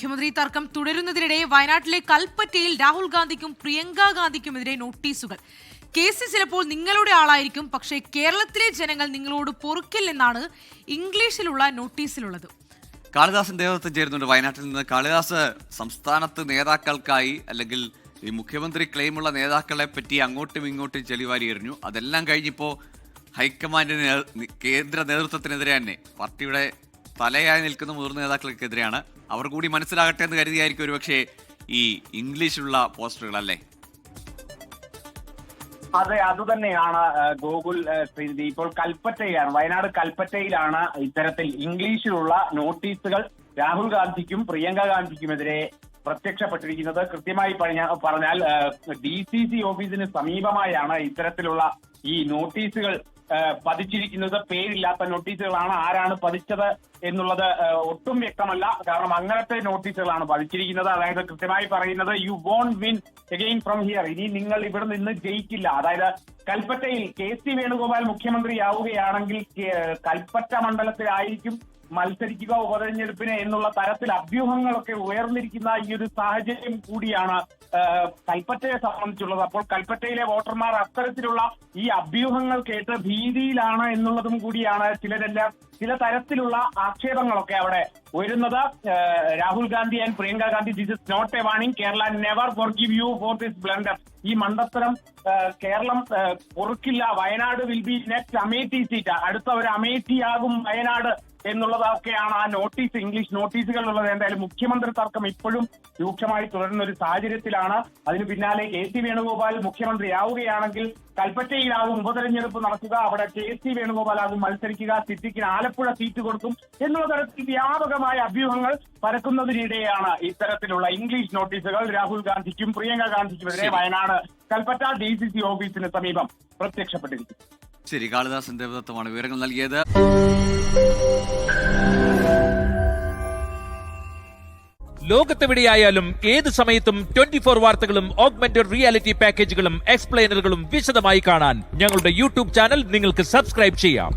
മുഖ്യമന്ത്രി തർക്കം തുടരുന്നതിനിടെ വയനാട്ടിലെ കൽപ്പറ്റയിൽ രാഹുൽ ഗാന്ധിക്കും പ്രിയങ്ക ഗാന്ധിക്കുമെതിരെ നോട്ടീസുകൾ. കേസ് ചിലപ്പോൾ നിങ്ങളുടെ ആളായിരിക്കും, പക്ഷേ കേരളത്തിലെ ജനങ്ങൾ നിങ്ങളോട് പൊറുക്കില്ലെന്നാണ് ഇംഗ്ലീഷിലുള്ള നോട്ടീസിലുള്ളത്. കാളിദാസൻ നേതൃത്വം ചേരുന്നുണ്ട് വയനാട്ടിൽ നിന്ന്. കാളിദാസ്, സംസ്ഥാനത്ത് നേതാക്കൾക്കായി അല്ലെങ്കിൽ ഈ മുഖ്യമന്ത്രി ക്ലെയിമുള്ള നേതാക്കളെ പറ്റി അങ്ങോട്ടും ഇങ്ങോട്ടും ചെളിവാരി എറിഞ്ഞു. അതെല്ലാം കഴിഞ്ഞിപ്പോൾ ഹൈക്കമാൻഡിന് കേന്ദ്ര നേതൃത്വത്തിനെതിരെ തന്നെ പാർട്ടിയുടെ തലയായി നിൽക്കുന്ന മുതിർന്ന നേതാക്കൾക്കെതിരെയാണ്. അവർ കൂടി മനസ്സിലാകട്ടെ എന്ന് കരുതിയായിരിക്കും ഒരുപക്ഷെ ഈ ഇംഗ്ലീഷിലുള്ള പോസ്റ്ററുകൾ, അല്ലേ? അതെ, അതുതന്നെയാണ് ഗോകുൽ. ഇപ്പോൾ കൽപ്പറ്റയിലാണ്, വയനാട് കൽപ്പറ്റയിലാണ് ഇത്തരത്തിൽ ഇംഗ്ലീഷിലുള്ള നോട്ടീസുകൾ രാഹുൽ ഗാന്ധിക്കും പ്രിയങ്ക ഗാന്ധിക്കുമെതിരെ പ്രത്യക്ഷപ്പെട്ടിരിക്കുന്നത്. കൃത്യമായി പറഞ്ഞാൽ DCC ഓഫീസിന് സമീപമായാണ് ഇത്തരത്തിലുള്ള ഈ നോട്ടീസുകൾ പതിച്ചിരിക്കുന്നത്. പേരില്ലാത്ത നോട്ടീസുകളാണ്. ആരാണ് പതിച്ചത് എന്നുള്ളത് ഒട്ടും വ്യക്തമല്ല. കാരണം അങ്ങനത്തെ നോട്ടീസുകളാണ് പതിച്ചിരിക്കുന്നത്. അതായത് കൃത്യമായി പറയുന്നത് you won't win again from here, ഇനി നിങ്ങൾ ഇവിടെ നിന്ന് ജയിക്കില്ല. അതായത് കൽപ്പറ്റയിൽ KC വേണുഗോപാൽ മുഖ്യമന്ത്രിയാവുകയാണെങ്കിൽ കൽപ്പറ്റ മണ്ഡലത്തിലായിരിക്കും മത്സരിക്കുക ഉപതെരഞ്ഞെടുപ്പിന് എന്നുള്ള തരത്തിൽ അഭ്യൂഹങ്ങളൊക്കെ ഉയർന്നിരിക്കുന്ന ഈ ഒരു സാഹചര്യം കൂടിയാണ് കൽപ്പറ്റയെ സംബന്ധിച്ചുള്ളത്. അപ്പോൾ കൽപ്പറ്റയിലെ വോട്ടർമാർ അത്തരത്തിലുള്ള ഈ അഭ്യൂഹങ്ങൾ കേട്ട് ഭീതിയിലാണ് എന്നുള്ളതും കൂടിയാണ് ചില തരത്തിലുള്ള ആക്ഷേപങ്ങളൊക്കെ അവിടെ ഉയരുന്നത്. Rahul Gandhi and Priyanka Gandhi, this is not a warning, Kerala never forgive you for this blunder. ഈ മണ്ടത്തരം കേരളം പൊറുക്കില്ല. Wayanad will be next Amethi seat, അടുത്ത ഒരു അമേഠിയാകും വയനാട് എന്നുള്ളതൊക്കെയാണ് ആ നോട്ടീസ്, ഇംഗ്ലീഷ് നോട്ടീസുകളിലുള്ളത്. എന്തായാലും മുഖ്യമന്ത്രി തർക്കം ഇപ്പോഴും രൂക്ഷമായി തുടരുന്ന ഒരു സാഹചര്യത്തിലാണ്. അതിന് പിന്നാലെ KC വേണുഗോപാൽ മുഖ്യമന്ത്രിയാവുകയാണെങ്കിൽ കൽപ്പറ്റയിലാകും ഉപതെരഞ്ഞെടുപ്പ് നടക്കുക, അവിടെ KC വേണുഗോപാലാകും മത്സരിക്കുക, സിറ്റിക്ക് ആലപ്പുഴ സീറ്റ് കൊടുക്കും എന്നുള്ള തരത്തിൽ വ്യാപകമായ അഭ്യൂഹങ്ങൾ പരക്കുന്നതിനിടെയാണ് ഇത്തരത്തിലുള്ള ഇംഗ്ലീഷ് നോട്ടീസുകൾ രാഹുൽ ഗാന്ധിക്കും പ്രിയങ്ക ഗാന്ധിക്കുമെതിരെ വയനാട് കൽപ്പറ്റ DCC ഓഫീസിന് സമീപം പ്രത്യക്ഷപ്പെട്ടിരിക്കുന്നത്. ശരി, കാളിദാസൻ ദേവദത്തമാണ് വിവരങ്ങൾ നൽകിയത്. ലോകത്തെവിടെയായാലും ഏത് സമയത്തും 24 വാർത്തകളും ഓഗ്മെന്റഡ് റിയാലിറ്റി പാക്കേജുകളും എക്സ്പ്ലെയിനറുകളും വിശദമായി കാണാൻ ഞങ്ങളുടെ YouTube ചാനൽ നിങ്ങൾക്ക് സബ്സ്ക്രൈബ് ചെയ്യാം.